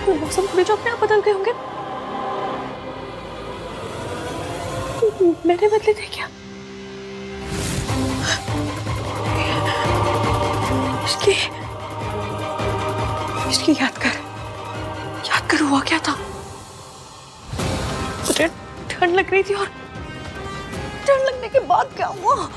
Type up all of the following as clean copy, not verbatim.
कोई मौसम थोड़ी जो अपने आप बदल गए होंगे। मैंने बदले थे क्या? इसकी इसकी याद कर हुआ क्या था? मुझे ठंड लग रही थी और ठंड लगने के बाद क्या हुआ?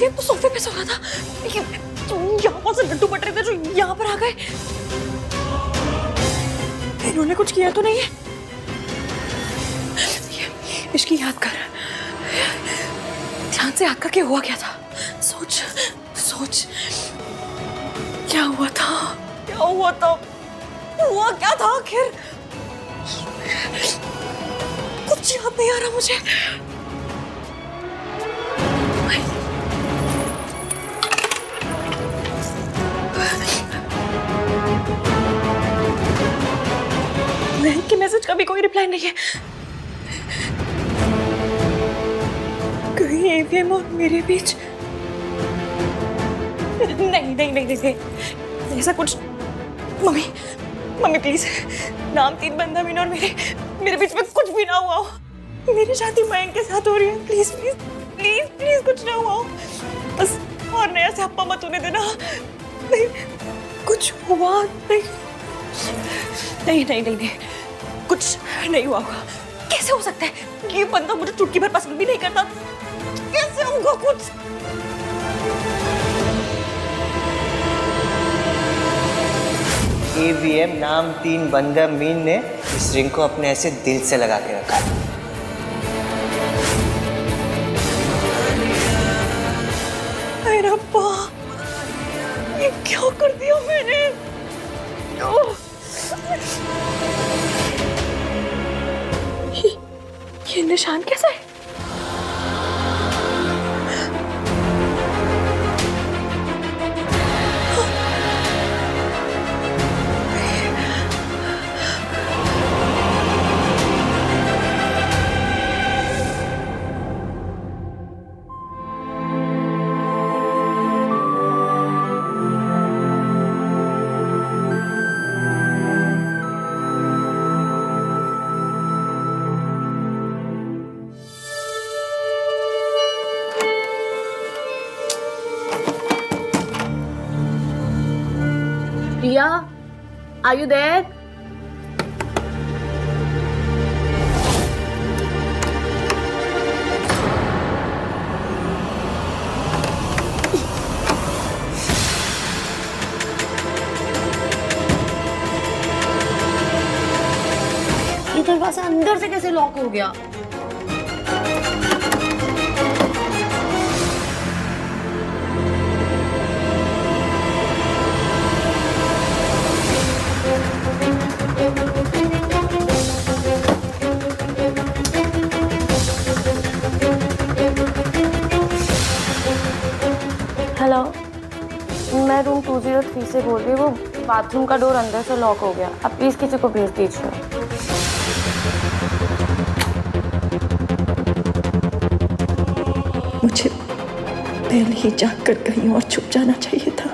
ये तो सोफे पे सो रहा था। यहाँ से लड्डू बट रहे थे जो यहाँ पर आ गए। इन्होंने कुछ किया तो नहीं है? इसकी याद कर, ध्यान से याद करके हुआ क्या था? सोच सोच, क्या हुआ था? हुआ क्या था आखिर? कुछ याद नहीं आ रहा मुझे। महक के मैसेज का भी कोई रिप्लाई नहीं है। कहीं एवीएम और मेरे बीच नहीं, ऐसा कुछ। मम्मी प्लीज, नाम 3 बंदा मीना और मेरे बीच में कुछ भी ना हुआ हो। मेरी शादी मयंक के साथ हो रही है। प्लीज कुछ ना हुआ हो। बस और नया से हप्पा मत होने देना। नहीं, कुछ हुआ नहीं। कुछ नहीं हुआ होगा। कैसे हो सकता है? ये बंदा मुझे चुटकी भर पसंद भी नहीं करता। कैसे होगा कुछ? एवीएम नाम 3 बंदा मीन ने इस रिंग को अपने ऐसे दिल से लगा के रखा है। अरे रब्बा, ये क्या कर दिया मैंने? ये निशान कैसा है? Priya, are you there? ये दरवाजा अंदर से कैसे लॉक हो गया? हेलो, मैं रूम 203 से बोल रही हूँ। वो बाथरूम का डोर अंदर से लॉक हो गया। आप प्लीज किसी को भेज दीजिए। मुझे पहले ही जाग कर कहीं और छुप जाना चाहिए था।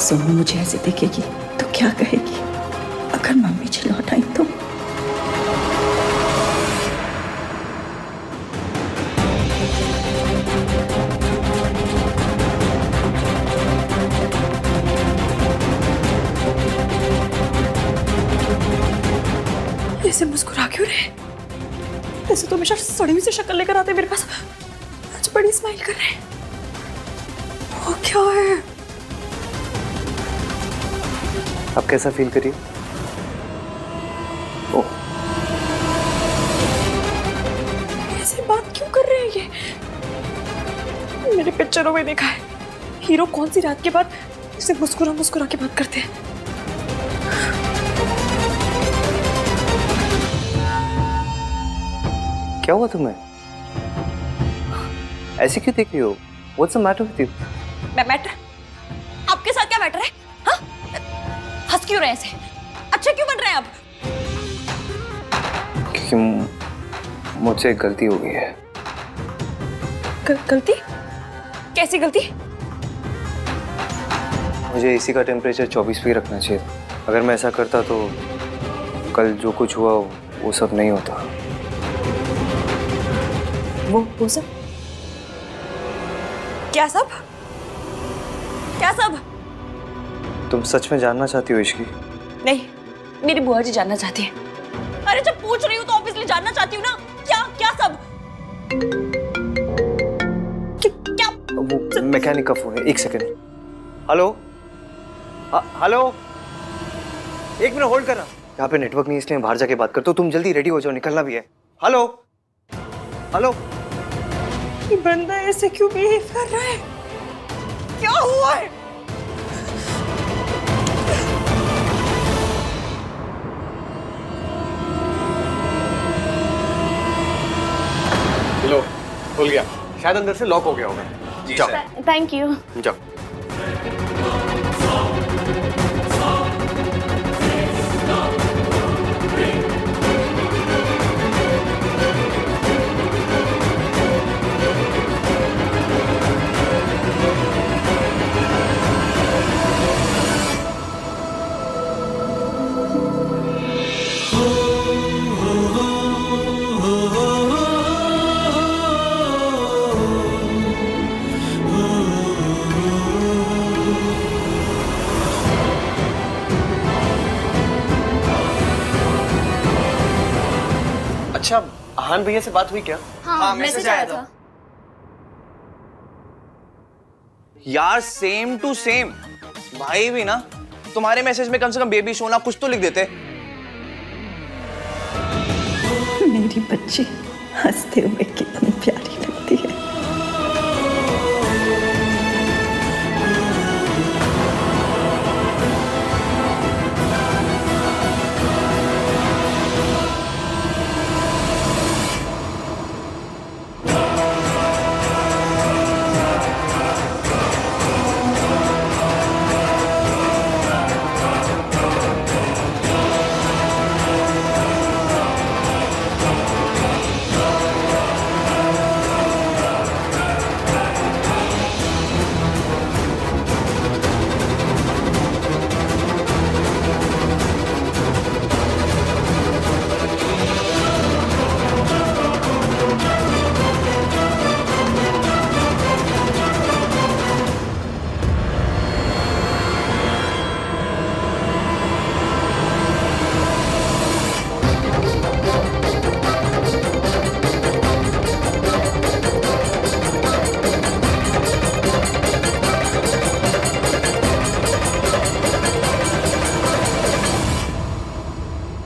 सोनू मुझे ऐसे देखेगी तो क्या कहेगी? अगर मम्मी जी लौट आई तो? ऐसे मुस्कुरा क्यों रहे? ऐसे तो हमेशा सड़ी हुई सी शक्ल लेकर आते मेरे पास। आज बड़ी स्माइल कर रहे हैं। वो क्या है? अब कैसा फील करिए? ओह, ऐसे बात क्यों कर रहे हैं ये? मैंने पिक्चरों में देखा है, हीरो कौन सी रात के बाद इसे मुस्कुरा मुस्कुरा के बात करते हैं। क्या हुआ तुम्हें? ऐसे क्यों देख रही हो? What's the matter with you? Matter? आपके साथ क्या मैटर है? हाँ? हंस क्यों रहे हैं ऐसे? अच्छा क्यों बन रहे हैं आप? क्योंकि मुझसे एक गलती हो गई है। गलती? कैसी गलती? मुझे एसी का टेम्परेचर 24 पे रखना चाहिए। अगर मैं ऐसा करता तो कल जो कुछ हुआ वो सब नहीं होता। वो सब? क्या सब? क्या सब? तुम सच में जानना चाहती हो इश्की? नहीं, मेरी बुआ जी जानना चाहती है। अरे जब पूछ रही हूँ तो ऑब्वियसली जानना चाहती हूँ ना। क्या क्या सब? क्या? वो मैकेनिक का फोन है, एक सेकंड। हेलो? हेलो? एक मिनट होल्ड करना। यहाँ पे नेटवर्क नहीं इसलिए बाहर जाके बात करता हूँ। तुम जल्दी रेडी हो जाओ, निकलना भी है। हेलो? हेलो? ये बंदा ऐसे क्यों बिहेव कर रहा है? क्या हुआ है? लो, खुल गया। शायद अंदर से लॉक हो गया होगा। जाओ। Thank you. जाओ। अच्छा, आहान भैया से बात हुई क्या? हाँ, मैसेज आया था। यार सेम टू सेम। भाई भी ना तुम्हारे मैसेज में कम से कम बेबी सोना कुछ तो लिख देते। मेरी बच्ची हंसते हुए कितनी प्यारी लगती है।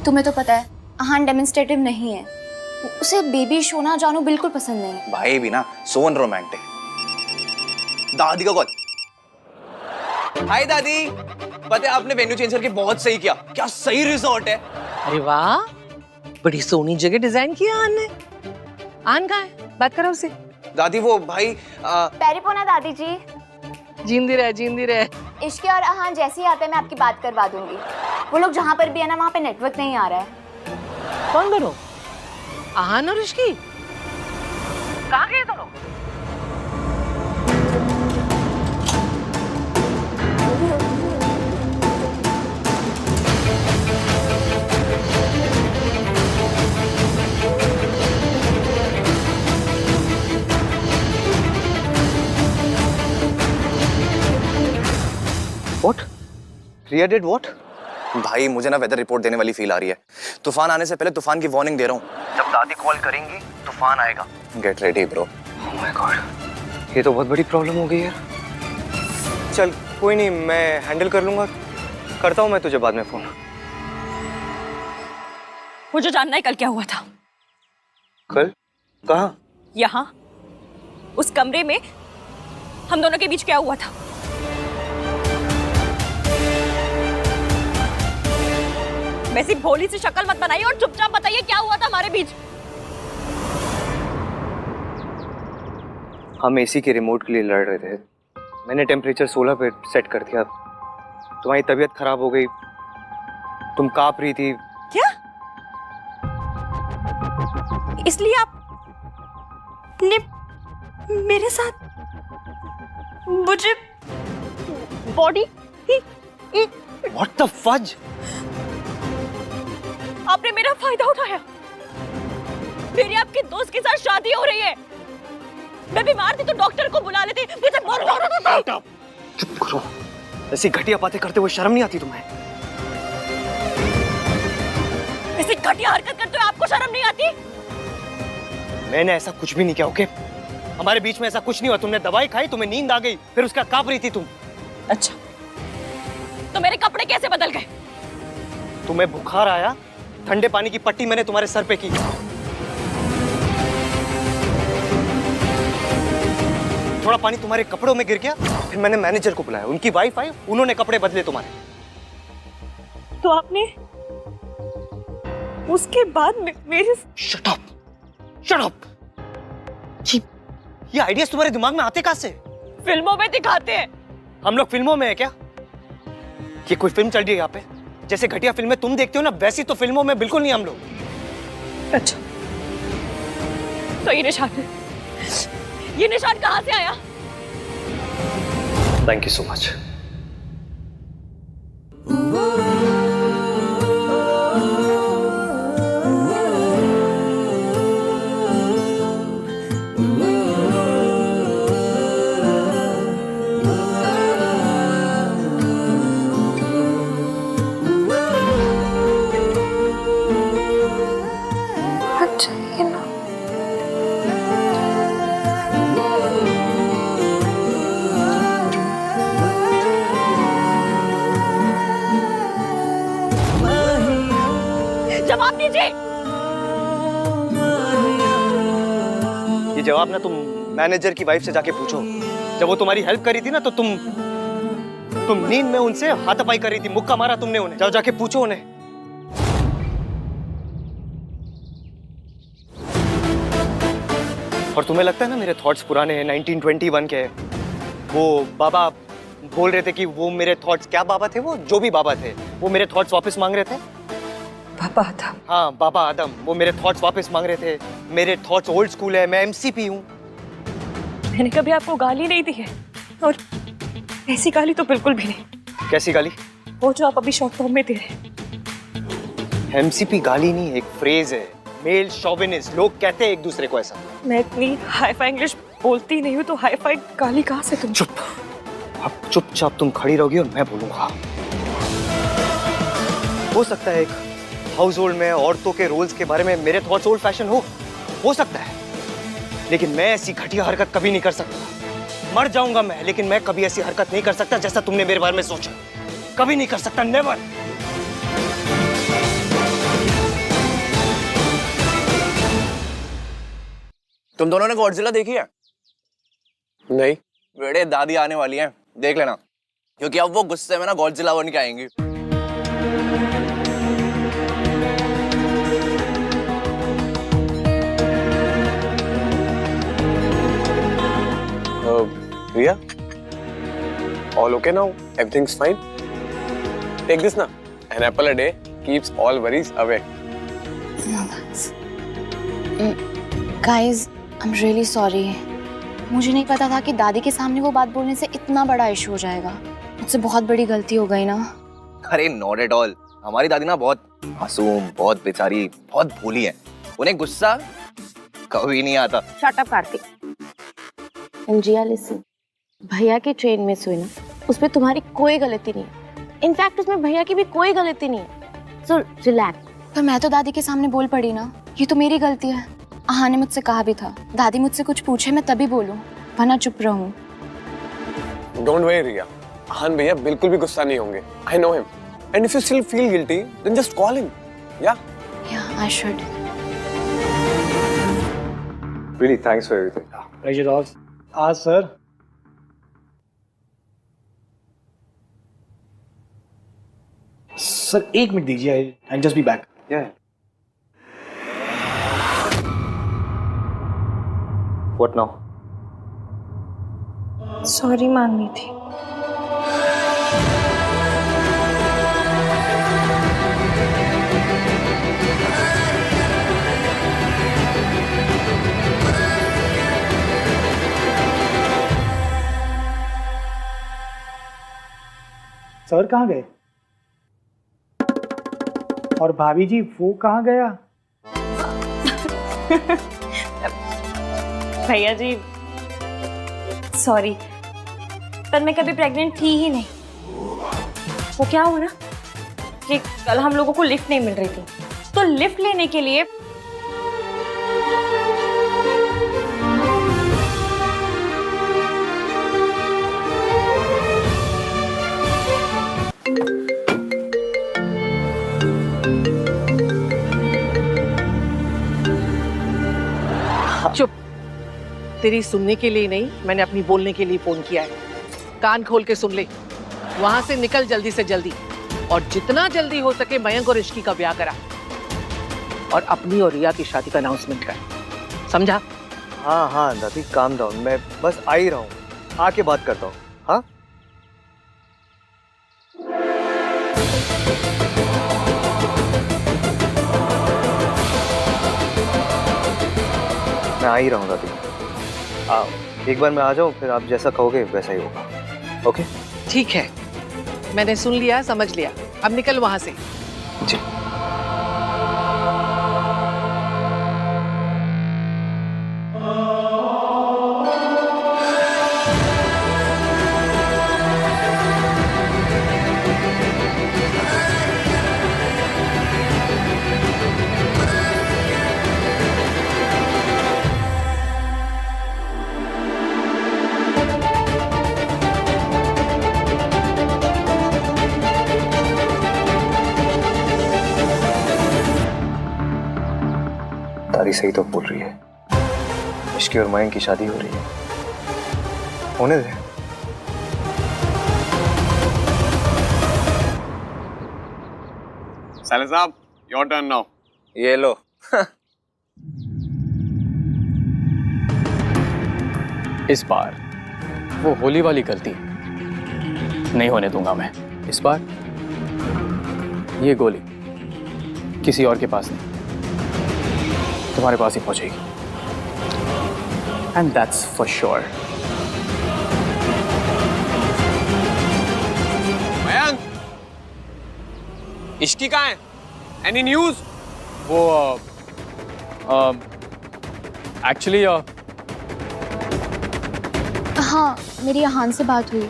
तुम्हें तो पता है आहान डेमोन्स्ट्रेटिव नहीं है। उसे बेबी सोना जानू बिल्कुल पसंद नहीं है। भाई भी ना सोन रोमांटिक। दादी का कॉल। हाय दादी, पता है आपने वेन्यू चेंज करके बहुत सही किया। क्या सही रिसोर्ट है। अरे वाह, बड़ी सोनी जगह डिजाइन किया आन ने। आन कहाँ है? बात करो उससे। दादी वो भाई पैरिपोना दादी जी। जींदी रहे, जींदी रहे। इश्के और आहान जैसे ही आते हैं मैं आपकी बात करवा दूंगी। वो लोग जहाँ पर भी है ना वहाँ पे नेटवर्क नहीं आ रहा है। कौन दोनों? आहान और इश्की? कहाँ गए दोनों? What? Riya did what? भाई मुझे ना वेदर रिपोर्ट देने वाली फील आ रही है। तूफान आने से पहले तूफान की वार्निंग दे रहा हूँ। जब दादी कॉल करेंगी तूफान आएगा। Get ready bro. Oh my God, ये तो बहुत बड़ी प्रॉब्लम हो गई यार। चल कोई नहीं, मैं हैंडल कर लूंगा। करता हूँ मैं तुझे बाद में फोन। मुझे जानना है कल क्या हुआ था। कल? कहाँ? यहाँ, उस कमरे में हम दोनों के बीच क्या हुआ था। वैसी भोली सी शक्ल मत बनाइए और चुपचाप बताइए क्या हुआ था हमारे बीच। हम एसी के रिमोट के लिए लड़ रहे थे। मैंने टेम्परेचर 16 पे सेट कर दिया। तुम्हारी तबीयत खराब हो गई, तुम कांप रही थी। क्या? इसलिए आपने मेरे साथ मुझे बॉडी What the fudge? आपने मेरा फायदा उठाया। मेरी आपके दोस्त के साथ शादी हो रही है। मैं बीमार थी तो डॉक्टर को बुला लेते। मुझे चुप करो। ऐसी घटिया बातें करते हुए शर्म नहीं आती तुम्हें? ऐसी घटिया हरकत करते हुए आपको शर्म नहीं आती? मैंने ऐसा कुछ भी नहीं किया, ओके? हमारे बीच में ऐसा कुछ नहीं हुआ। तुमने दवाई खाई, तुम्हें नींद आ गई, फिर उसका कांप रही थी तुम। अच्छा, तो मेरे कपड़े कैसे बदल गए? तुम्हें बुखार आया, ठंडे पानी की पट्टी मैंने तुम्हारे सर पे की। थोड़ा पानी तुम्हारे कपड़ों में गिर गया, फिर मैंने मैनेजर को बुलाया, उनकी वाइफ आई, उन्होंने कपड़े बदले तुम्हारे। तो आपने उसके बाद मेरे शट अप, शट अप। ये आइडियाज तुम्हारे दिमाग में आते कहां से? फिल्मों में दिखाते हैं। हम लोग फिल्मों में है क्या? ये कोई फिल्म चल रही है यहाँ पे? जैसे घटिया फिल्में तुम देखते हो ना, वैसी तो फिल्मों में बिल्कुल नहीं हम लोग। अच्छा, तो ये निशान कहां से आया? Thank you so much. जवाब दीजिए। ये जवाब ना तुम मैनेजर की वाइफ से जाके पूछो। जब वो तुम्हारी हेल्प करी थी ना, तो तुम नींद में उनसे हाथापाई कर रही थी, मुक्का मारा तुमने उन्हें। जाओ जाके पूछो उन्हें। और तुम्हें लगता है ना मेरे थॉट्स पुराने हैं, 1921 के हैं। वो बाबा बोल रहे थे कि वो मेरे थॉट्स, क्या बाबा थे वो, जो भी बाबा थे, वो मेरे थॉट्स वापस मांग रहे थे। बाबा आदम। हाँ, बाबा आदम, वो मेरे थॉट्स वापस मांग रहे थे। मेरे थॉट्स ओल्ड स्कूल है, मैं एमसीपी हूँ। मैंने कभी आपको गाली नहीं दी है, और ऐसी गाली तो बिल्कुल भी नहीं। कैसी गाली? वो जो आप अभी शॉर्ट फॉर्म में दे रहे हैं। एमसीपी गाली नहीं, एक फ्रेज है, मेल शोविनिस्ट। लोग कहते हैं एक दूसरे को ऐसा। मैं इतनी हाई-फाई इंग्लिश बोलती नहीं हूँ, तो हाई-फाई गाली कहाँ से तुम? चुप। अब चुपचाप तुम खड़ी रहोगी और मैं बोलूंगा। हो सकता है एक हाउस होल्ड में औरतों के रोल्स के बारे में मेरे थॉट्स ओल्ड फैशन हो सकता है, लेकिन मैं ऐसी घटिया हरकत कभी नहीं कर सकता। मर जाऊंगा मैं, लेकिन मैं कभी ऐसी हरकत नहीं कर सकता जैसा तुमने मेरे बारे में सोचा। कभी नहीं कर सकता, नेवर। तुम दोनों ने गॉडजिला देखी है? नहीं। बेटे, दादी आने वाली है, देख लेना, क्योंकि अब वो गुस्से में ना गॉडजिला बन के आएंगी। रिया, all okay now? Everything's fine? Take this now. An apple a day keeps all worries away. Guys, I am really sorry. मुझे नहीं पता था कि दादी के सामने वो बात बोलने से इतना बड़ा इशू हो जाएगा। मुझसे बहुत बड़ी गलती हो गई ना। अरे नॉट एट ऑल। हमारी दादी ना बहुत मासूम, बहुत बेचारी, बहुत भोली है। उन्हें गुस्सा कभी नहीं आता। Shut up Kartik. Jiya listen, भैया की ट्रेन मिस हुई ना, उसमें तुम्हारी कोई गलती नहीं है। इनफैक्ट उसमें भैया की भी कोई गलती नहीं है। So relax. पर मैं तो दादी के सामने बोल पड़ी ना, ये तो मेरी गलती है। आहा ने मुझसे कहा भी था, दादी मुझसे कुछ पूछे मैं तभी बोलूं, वरना चुप रहूं। Don't worry रिया, आहान भैया बिल्कुल भी गुस्सा नहीं होंगे। I know him. And if you still feel guilty, then just call him. Yeah? Yeah, I should. Really, thanks for everything. Pleasure all. Sir. Sir 1 minute दीजिए, I just be back. Yeah. What now? Sorry मांगनी थी. Sir कहाँ गए? और भाभी जी वो कहाँ गया? भैया जी सॉरी, पर मैं कभी प्रेग्नेंट थी ही नहीं. वो क्या हुआ ना कि कल हम लोगों को लिफ्ट नहीं मिल रही थी, तो लिफ्ट लेने के लिए चुप। तेरी सुनने के लिए नहीं, मैंने अपनी बोलने के लिए फोन किया है. कान खोल के सुन ले. वहां से निकल जल्दी से जल्दी, और जितना जल्दी हो सके मयंक और इश्की का ब्याह करा, और अपनी और रिया की शादी का अनाउंसमेंट कर. समझा? हाँ हाँ दादी, काम डाउन. मैं बस आ ही रहा हूँ, आके बात करता हूँ. हाँ मैं आ ही रहा हूँ दादी. एक बार मैं आ जाऊँ, फिर आप जैसा कहोगे वैसा ही होगा. ओके? ठीक है, मैंने सुन लिया, समझ लिया. अब निकल वहां से. जी. दादी सही तो बोल रही है, इश्की और मयंक की शादी हो रही है. होने दे. साले साहब, your turn now. ये लो. इस बार वो होली वाली गलती नहीं होने दूंगा मैं. इस बार ये गोली किसी और के पास नहीं, तुम्हारे पास ही पहुंचेगी. And that's for sure. Mayank, Ishki कहाँ है? Any news? वो एक्चुअली हाँ, मेरी अहान से बात हुई.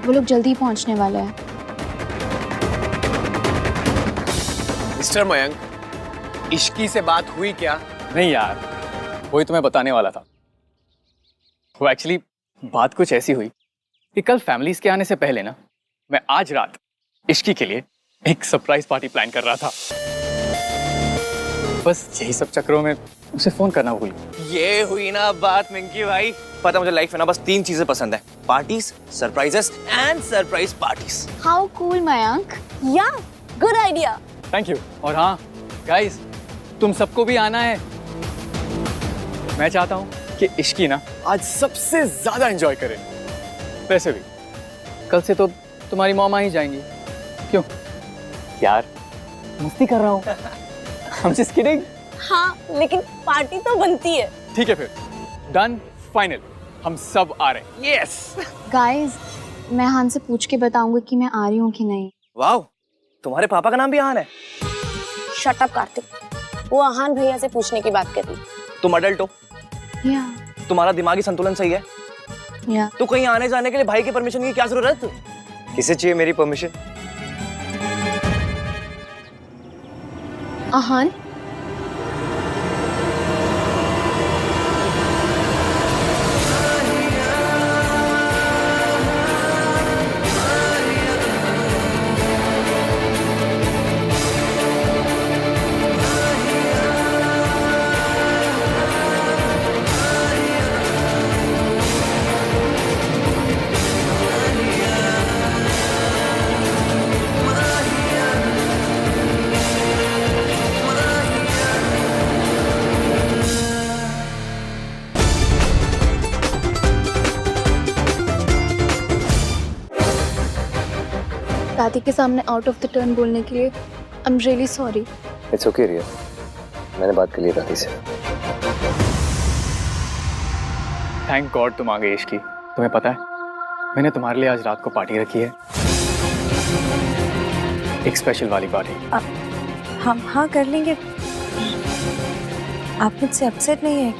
वो लोग जल्दी पहुंचने वाले हैं. मिस्टर मयंक, इश्की से बात हुई क्या? नहीं यार, वही तुम्हें बताने वाला था. वो एक्चुअली बात कुछ ऐसी हुई कि कल फैमिलीज के आने से पहले ना, मैं आज रात इश्की के लिए एक सरप्राइज पार्टी प्लान कर रहा था. बस यही सब चक्करों में उसे फोन करना भूल गया. ये हुई ना बात मिंकी भाई. पता मुझे लाइफ में ना बस 3 चीजें पसंद है: parties, surprises and surprise parties. How cool Mayank. या गुड आइडिया. Thank you. और हाँ गाइस, तुम सबको भी आना है. मैं चाहता हूँ कि इश्की ना आज सबसे ज्यादा एंजॉय करे. वैसे भी कल से तो तुम्हारी मॉम आ ही जाएंगी. क्यों यार, मस्ती कर रहा हूँ. I'm just kidding. हाँ, लेकिन पार्टी तो बनती है. ठीक है फिर, डन, फाइनल, हम सब आ रहे हैं. यस. गाइस, मैं अहान से पूछ के बताऊंगी कि मैं आ रही हूँ कि नहीं. वाओ, तुम्हारे पापा का नाम भी आहान है? शट अप कार्तिक, वो अहान भैया से पूछने की बात कर रही. तुम अडल्ट हो, या तुम्हारा दिमागी संतुलन सही है. या तो कहीं आने जाने के लिए भाई की परमिशन की क्या जरूरत? किसे चाहिए मेरी परमिशन? अहान, दादी के सामने आउट ऑफ द टर्न बोलने के लिए I am really sorry. It's okay Riya, मैंने बात कर ली दादी से। थैंक गॉड तुम आ गई इश्की। तुम्हें पता है मैंने तुम्हारे लिए आज रात को पार्टी रखी है, एक स्पेशल वाली पार्टी। हम हाँ कर लेंगे। आप मुझसे अपसेट नहीं है?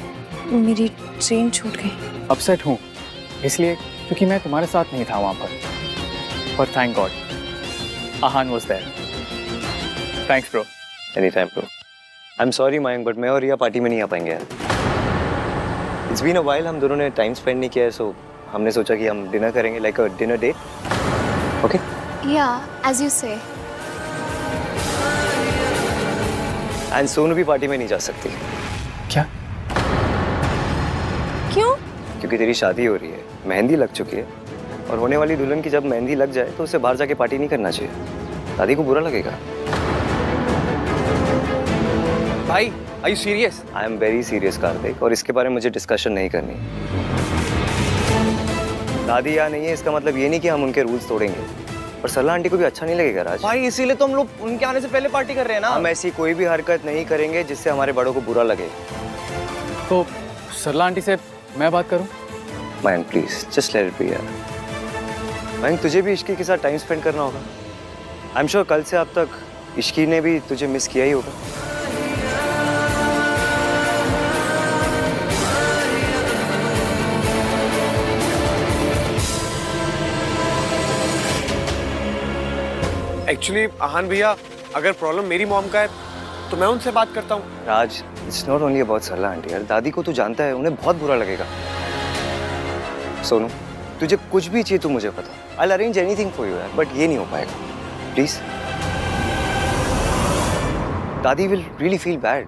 मेरी ट्रेन छूट गई। अपसेट हूँ इसलिए क्योंकि मैं तुम्हारे साथ नहीं था वहाँ पर thank god Aahan was there. Thanks bro. Any time bro. I am sorry Mayank, but मैं और रिया पार्टी में नहीं आ पाएंगे यार। इट्स बीन अ व्हाइल, हम दोनों ने टाइम स्पेंड नहीं किया है, सो हमने सोचा कि हम डिनर करेंगे, like a dinner date. Okay? या as you say. And Sonu भी पार्टी में नहीं जा सकती। क्या? क्यों? क्योंकि तेरी शादी हो रही है, मेहंदी लग चुकी है, और होने वाली दुल्हन की जब मेहंदी लग जाए तो उसे बाहर जाके पार्टी नहीं करना चाहिए, दादी को बुरा लगेगा। भाई are you serious? I am very serious Kartik, और इसके बारे में मुझे डिस्कशन नहीं करनी। दादी यहाँ नहीं है इसका मतलब ये नहीं कि हम उनके रूल्स तोड़ेंगे, और सरला आंटी को भी अच्छा नहीं लगेगा राज। भाई इसीलिए तो हम लोग उनके आने से पहले पार्टी कर रहे हैं ना। हम ऐसी कोई भी हरकत नहीं करेंगे जिससे हमारे बड़ों को बुरा लगे। तो सरला आंटी से मैं बात करूं? Mayank please just let it be यार। मयंक तुझे भी इश्की के साथ टाइम स्पेंड करना होगा। आई एम श्योर कल से अब तक इश्की ने भी तुझे मिस किया ही होगा। एक्चुअली आहान भैया, अगर प्रॉब्लम मेरी मॉम का है तो मैं उनसे बात करता हूँ। Raj, it's not only about Sarla aunty यार, दादी को तू जानता है, उन्हें बहुत बुरा लगेगा। सोनू तुझे कुछ भी चाहिए तू मुझे बता, I will arrange anything for you यार, बट ये नहीं हो पाएगा प्लीज। दादी विल रियली फील बैड।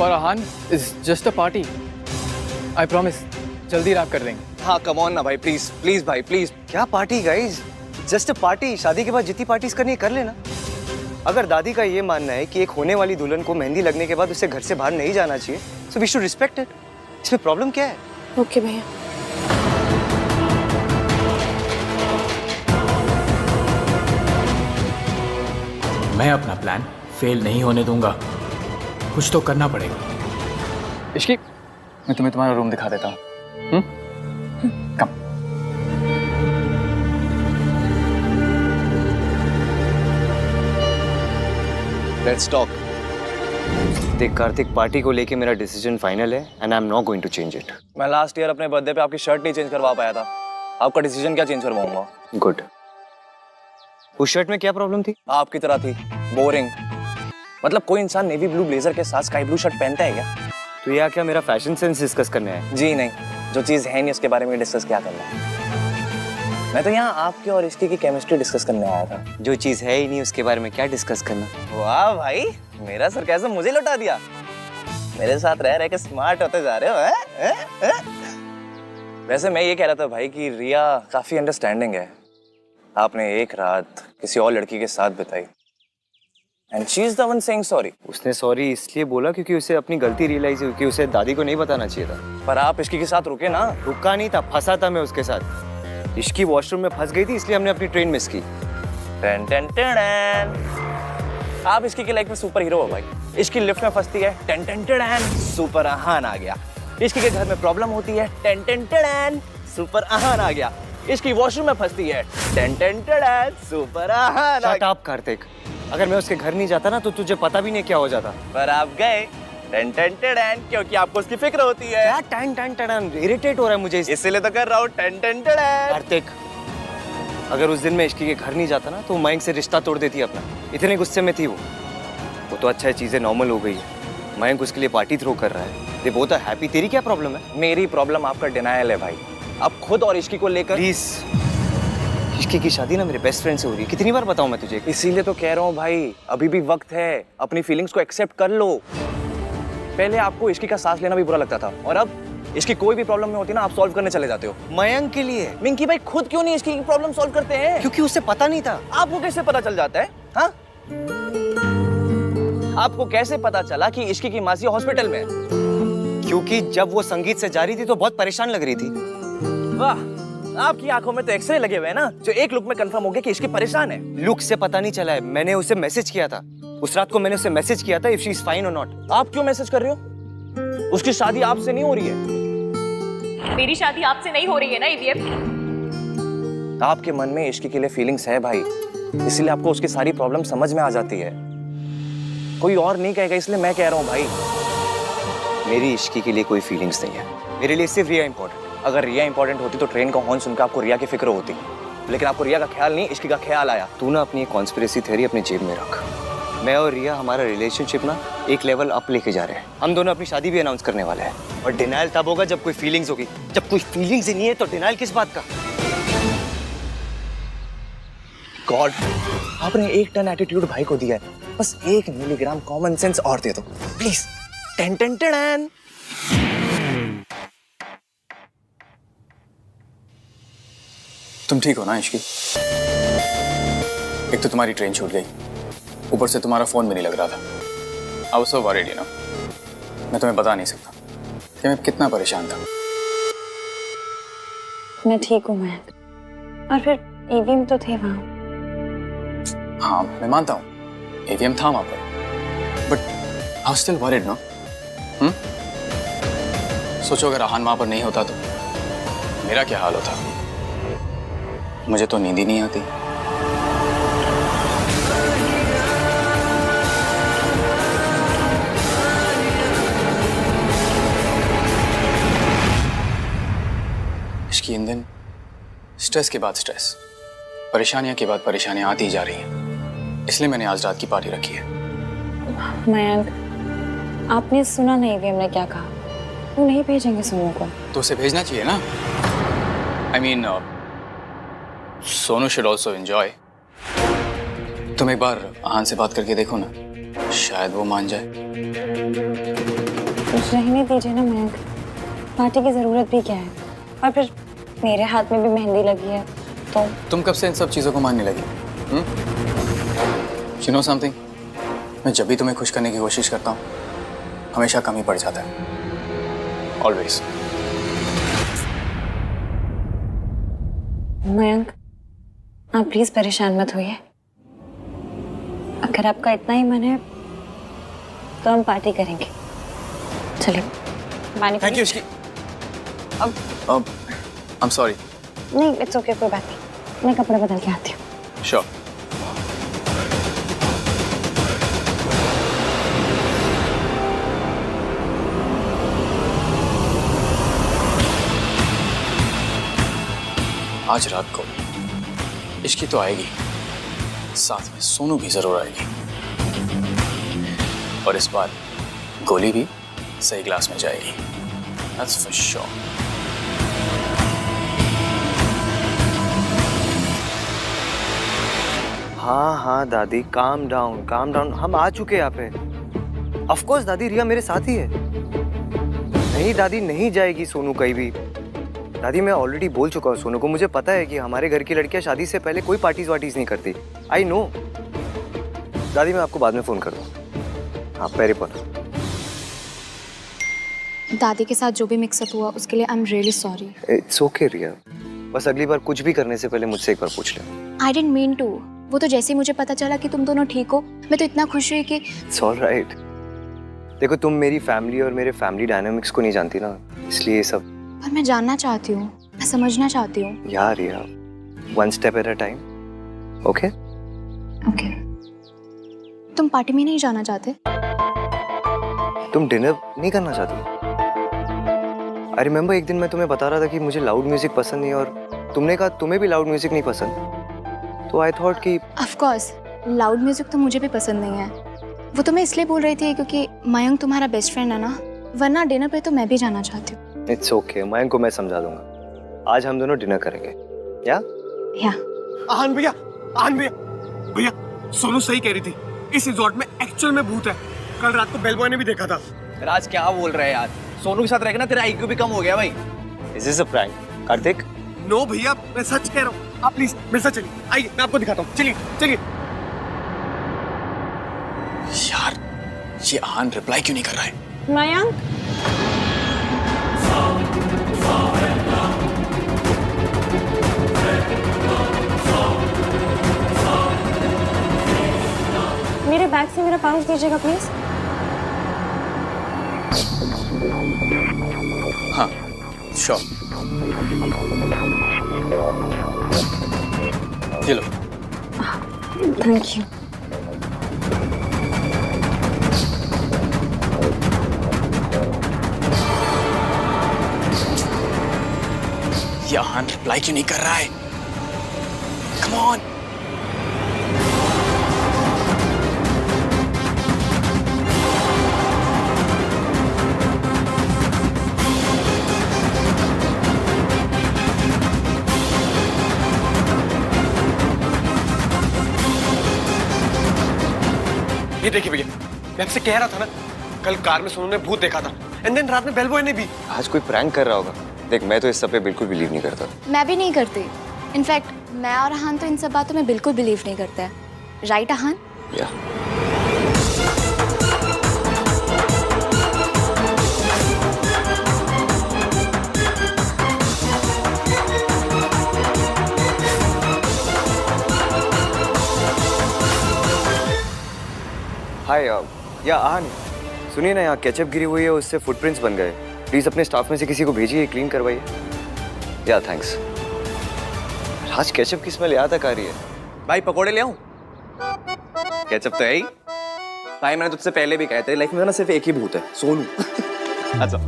और Aahan is just a party, I promise जल्दी रैप कर देंगे। हाँ कम ऑन ना भाई, प्लीज प्लीज भाई प्लीज। क्या party guys, just a party. शादी के बाद जितनी पार्टीज करनी है कर लेना। अगर दादी का ये मानना है कि एक होने वाली दुल्हन को मेहंदी लगने के बाद उसे घर से बाहर नहीं जाना चाहिए, so we should respect it. इसमें प्रॉब्लम क्या है? ओके भैया। मैं अपना प्लान फेल नहीं होने दूंगा, कुछ तो करना पड़ेगा। इश्की मैं तुम्हें तुम्हारा रूम दिखा देता हूँ। कम। Let's talk. देख कार्तिक, पार्टी को लेके मेरा डिसीजन फाइनल है and I am not going to change it. मैं लास्ट ईयर अपने बर्थडे पे आपकी शर्ट नहीं चेंज करवा पाया था, आपका डिसीजन क्या चेंज करवाऊंगा? गुड। उस शर्ट में क्या प्रॉब्लम थी? आपकी तरह थी, बोरिंग। मतलब कोई इंसान नेवी ब्लू ब्लेजर के साथ स्काई ब्लू शर्ट पहनता है क्या? तो यहाँ क्या मेरा फैशन सेंस डिस्कस करने आया? जी नहीं, जो चीज है नहीं उसके बारे में डिस्कस क्या करना है। मैं तो यहाँ आपके और इसकी की केमिस्ट्री डिस्कस करने आया था। जो चीज है ही नहीं उसके बारे में क्या डिस्कस करना? वाह भाई, मेरा सरकाज़म मुझे लौटा दिया। मेरे साथ रह रह के स्मार्ट होते जा रहे हो। वैसे मैं ये कह रहा था भाई कि रिया काफी अंडरस्टैंडिंग है। आपने एक रात किसी और लड़की के साथ बिताई and she is the one saying sorry. उसने सॉरी इसलिए बोला क्योंकि उसे अपनी गलती रियलाइज हुई कि उसे दादी को नहीं बताना चाहिए था। पर आप इसकी के साथ रुके ना। रुका नहीं था, फंसा था मैं उसके साथ। इश्की वॉशरूम में फंस गई थी इसलिए हमने अपनी ट्रेन मिस की। टन टन टन। आप इसकी की लाइफ में सुपर हीरो हो भाई। इसकी लिफ्ट में फंसती है, टन टन टन, सुपर आहान आ गया। इसकी के घर में प्रॉब्लम होती है, टन टन टन, सुपर आहान आ गया। इसकी वॉशरूम में फंसती है, टन टन टन, सुपर आहान आ शट अप कार्तिक, अगर मैं उसके घर नहीं जाता ना तो तुझे पता भी नहीं क्या हो जाता। पर आप गए, टन टन टन, क्योंकि आपको उसकी फिक्र होती है। क्या टन टन टन? इरिटेट हो रहा है मुझे इसीलिए तो कर रहा हूँ, टन टन टन। कार्तिक, अगर उस दिन मैं इश्की के घर नहीं जाता ना तो मयंक से रिश्ता तोड़ देती अपना। इतने गुस्से में थी वो तो अच्छा है, चीजें नॉर्मल हो गई है। मयंक उसके लिए पार्टी थ्रो कर रहा है, दे बोथ आर हैप्पी। तेरी क्या प्रॉब्लम है? मेरी प्रॉब्लम आपका डिनायल है भाई। आप खुद और इश्की को लेकर। प्लीज, इश्की की शादी ना मेरे बेस्ट फ्रेंड से हो रही है, कितनी बार बताऊं मैं तुझे? इसीलिए तो कह रहा हूँ भाई, अभी भी वक्त है, अपनी फीलिंग्स को एक्सेप्ट कर लो। पहले आपको इश्की का सांस लेना भी बुरा लगता था, और अब इसकी कोई भी प्रॉब्लम में होती है ना, आप सॉल्व करने चले जाते हो। मयंक के लिए। मिंकी भाई खुद क्यों नहीं इसकी प्रॉब्लम सॉल्व करते हैं? क्योंकि उसे पता नहीं था। आपको कैसे पता चल जाता है? हाँ, आपको कैसे पता चला कि इश्की की मासी हॉस्पिटल में है? क्योंकि जब वो संगीत से जा रही थी तो बहुत परेशान लग रही थी। वाह, आपकी आंखों में तो एक्सरे लगे हुए हैं ना, जो एक लुक में कंफर्म हो गया कि इश्की परेशान है। लुक से पता नहीं चला है, मैंने उसे मैसेज किया था। उस रात को मैंने उसे मैसेज किया था इफ शी इज फाइन और नॉट। आप क्यों मैसेज कर रहे हो? उसकी शादी आपसे नहीं हो रही है। मेरी शादी आपसे नहीं हो रही है ना ईवीएम। आपके मन में इश्की के लिए फीलिंग्स है भाई, इसलिए आपको उसकी सारी प्रॉब्लम समझ में आ जाती है। कोई और नहीं कहेगा, इसलिए मैं कह रहा हूँ भाई। मेरी इश्की के लिए कोई फीलिंग्स नहीं है, मेरे लिए सिर्फ रिया इंपॉर्टेंट। अगर रिया इंपॉर्टेंट होती तो ट्रेन का हॉर्न सुनकर आपको रिया की फिक्र होती, लेकिन आपको रिया का ख्याल नहीं, इश्की का ख्याल आया। तू ना अपनी कॉन्स्पिरेसी थ्योरी अपनी जेब में रख। मैं और रिया हमारा रिलेशनशिप ना एक लेवल अप लेके जा रहे हैं। हम दोनों अपनी शादी भी अनाउंस करने वाले हैं। और डिनायल तब होगा जब कोई फीलिंग्स होगी। जब कोई फीलिंग्स ही नहीं है तो डिनायल किस बात का? गॉड, आपने 1 टन एटीट्यूड भाई को दिया है, बस 1 मिलीग्राम कॉमन सेंस और दे दो प्लीज। Ten ten ten. तुम ठीक हो ना इश्की? एक तो तुम्हारी ट्रेन छूट गई, ऊपर से तुम्हारा फोन भी नहीं लग रहा था। I was so worried, you know. मैं तुम्हें बता नहीं सकता कि मैं कितना परेशान था। मैं ठीक हूँ मयंक, और फिर ईवीएम तो थे वहाँ। हाँ मैं मानता हूँ, एवीएम था वहां पर, but I was still worried, no? सोचो अगर आहान वहां पर नहीं होता तो मेरा क्या हाल होता। मुझे तो नींद ही नहीं आती। इसकी इन दिन स्ट्रेस के बाद स्ट्रेस, परेशानियां के बाद परेशानियां आती जा रही हैं, इसलिए मैंने आज रात की पार्टी रखी है। मयंक, आपने सुना नहीं ईवीएम ने क्या कहा? वो नहीं भेजेंगे सोनू को। तो उसे भेजना चाहिए ना। I mean, Sonu should also enjoy. तुम एक बार आहान से बात करके देखो ना, शायद वो मान जाए। रहने दीजिए ना मयंक, पार्टी की जरूरत भी क्या है? और फिर मेरे हाथ में भी मेहंदी लगी है तो। तुम कब से इन सब चीजों को मानने लगी? You know something? मैं जब भी तुम्हें खुश करने की कोशिश करता हूँ, हमेशा कम ही पड़ जाता है। Always. मयंक, आप प्लीज परेशान मत होइए। अगर आपका इतना ही मन है तो हम पार्टी करेंगे। चलिए पानी। Thank you Ishki. अब I'm sorry. नहीं, इट्स ओके, कोई बात नहीं। मैं कपड़े बदल के आती हूँ। Sure. आज रात को इश्की तो आएगी, साथ में सोनू भी जरूर आएगी, और इस बार गोली भी सही ग्लास में जाएगी। That's for sure. हाँ दादी, काम डाउन। हम आ चुके हैं यहाँ पे। ऑफ कोर्स दादी, रिया मेरे साथ ही है। नहीं दादी, नहीं जाएगी सोनू कहीं भी। दादी मैं ऑलरेडी बोल चुका हूँ सोनू को, मुझे पता है कि हमारे घर की लड़कियां शादी से पहले कोई पार्टीज वार्टीज नहीं करती। I know. दादी मैं आपको बाद में फोन करूँगा। हाँ पेरे पर। दादी के साथ जो भी मिक्सअप हुआ उसके लिए I am really sorry. It's okay Riya, बस अगली बार कुछ भी करने से पहले मुझसे एक बार पूछ ले। I didn't mean to. वो तो जैसे ही मुझे पता चला कि तुम दोनों ठीक हो, मैं तो इतना खुश हुई कि। It's all right. देखो तुम मेरी फैमिली और मेरे फैमिली डायनामिक्स को नहीं जानती ना, इसलिए ये सब। पर मैं जानना चाहती हूँ, मैं समझना चाहती हूँ। यार यार, one step at a time. Okay okay. तुम पार्टी में नहीं जाना चाहते? तुम डिनर नहीं करना चाहती? आई रिमेम्बर एक दिन मैं तुम्हें बता रहा था कि मुझे लाउड म्यूजिक पसंद नहीं, और तुमने कहा तुम्हें भी लाउड म्यूजिक नहीं पसंद। तो आई थॉट कि ऑफ कोर्स लाउड म्यूजिक तो मुझे भी पसंद नहीं है। वो तो मैं इसलिए बोल रही थी क्योंकि मयंक तुम्हारा बेस्ट फ्रेंड है ना, वरना डिनर पे तो मैं भी जाना चाहती हूँ। इट्स ओके, मयंक को मैं समझा दूंगा। आज हम दोनों डिनर करेंगे। या आहान भैया, भैया सोनू सही कह रही थी, इस रिजॉर्ट में एक्चुअल में भूत है। कल रात को बेल बॉय ने भी देखा था। राज क्या बोल रहे हैं यार, सोनू के साथ रहकर ना तेरा IQ भी कम हो गया भाई। Is this a prank Kartik? No भैया, मैं सच कह रहा हूँ। आप प्लीज मेरे साथ चलिए, आइए मैं आपको दिखाता हूँ। चलिए चलिए। यार ये आहान रिप्लाई क्यों नहीं कर रहा है? मयंक पाउच दीजिएगा प्लीज। हाँ श्योर। ये लो। Thank you. यहाँ रिप्लाई क्यों नहीं कर रहा है? Come on. ये देखिए भैया, मैं आपसे कह रहा था ना, कल कार में सोनू ने भूत देखा था, एंड देन रात में बेल बॉय ने भी। आज कोई प्रैंक कर रहा होगा। देख, मैं तो इस सब पे बिल्कुल बिलीव नहीं करता। मैं भी नहीं करती। इनफैक्ट मैं और अहान तो इन सब बातों में बिल्कुल बिलीव नहीं करते हैं। राइट अहान? या हाय या आहान, सुनिए ना, यहाँ केचप गिरी हुई है, उससे फुटप्रिंट्स बन गए। प्लीज अपने स्टाफ में से किसी को भेजिए, क्लीन करवाइए। या थैंक्स। आज केचप की स्मेल यहाँ तक आ रही है। भाई पकोड़े ले आऊं? केचप तो है ही। भाई मैंने तुझसे पहले भी कहा, तेरी लाइफ में ना सिर्फ एक ही भूत है, सोनू। अच्छा।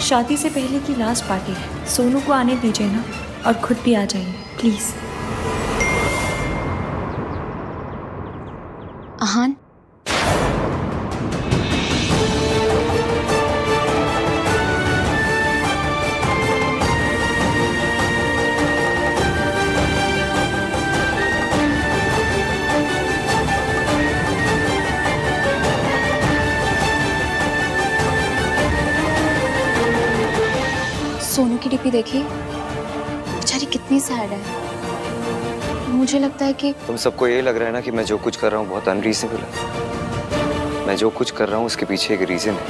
शादी से पहले की लास्ट पार्टी है, सोनू को आने दीजिए ना, और खुद भी आ जाइए प्लीज। अहान, सोनू की डीपी देखी, बेचारी कितनी सैड है। मुझे लगता है कि तुम सबको ये लग रहा है ना कि मैं जो कुछ कर रहा हूँ बहुत अनरीजनेबल है। मैं जो कुछ कर रहा हूँ उसके पीछे एक रीजन है।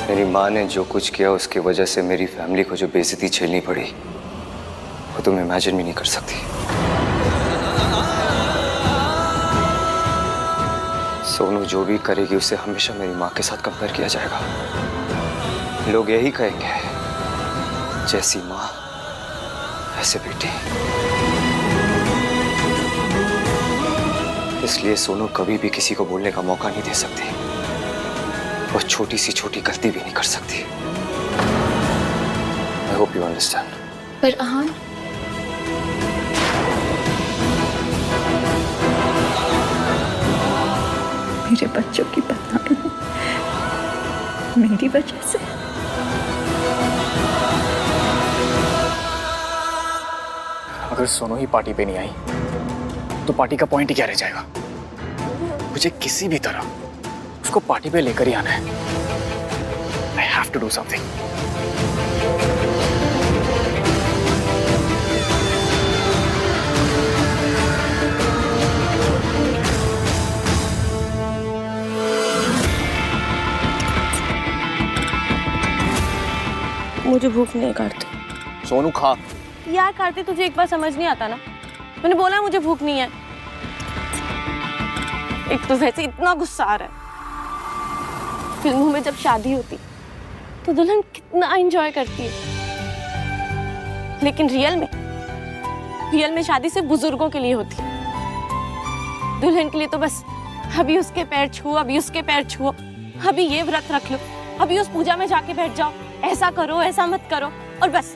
मेरी माँ ने जो कुछ किया उसकी वजह से मेरी फैमिली को जो बेइज्जती झेलनी पड़ी, वो तुम इमेजिन भी नहीं कर सकती। सोनू जो भी करेगी उसे हमेशा मेरी माँ के साथ कंपेयर किया जाएगा। लोग यही कहेंगे, जैसी माँ ऐसे बेटी। इसलिए सोनू कभी भी किसी को बोलने का मौका नहीं दे सकती। वो छोटी सी छोटी गलती भी नहीं कर सकती। I hope you understand. पर अहान, मेरे बच्चों की बदनामी मेरी वजह से। अगर सोनू ही पार्टी पे नहीं आई तो पार्टी का पॉइंट ही क्या रह जाएगा? मुझे किसी भी तरह उसको पार्टी पे लेकर ही आना है। I have to do something. मुझे भूख नहीं करती। सोनू खा। यार कार्तिक, तुझे एक बार समझ नहीं आता ना? मैंने बोला मुझे भूख नहीं है। एक तो वैसे इतना गुस्सा आ रहा है। फिल्मों में जब शादी होती तो दुल्हन कितना एंजॉय करती है, लेकिन रियल में शादी सिर्फ बुजुर्गों के लिए होती है। दुल्हन के लिए तो बस अभी उसके पैर छुओ, अभी उसके पैर छुओ, अभी ये व्रत रख लो, अभी उस पूजा में जाके बैठ जाओ, ऐसा करो ऐसा मत करो, और बस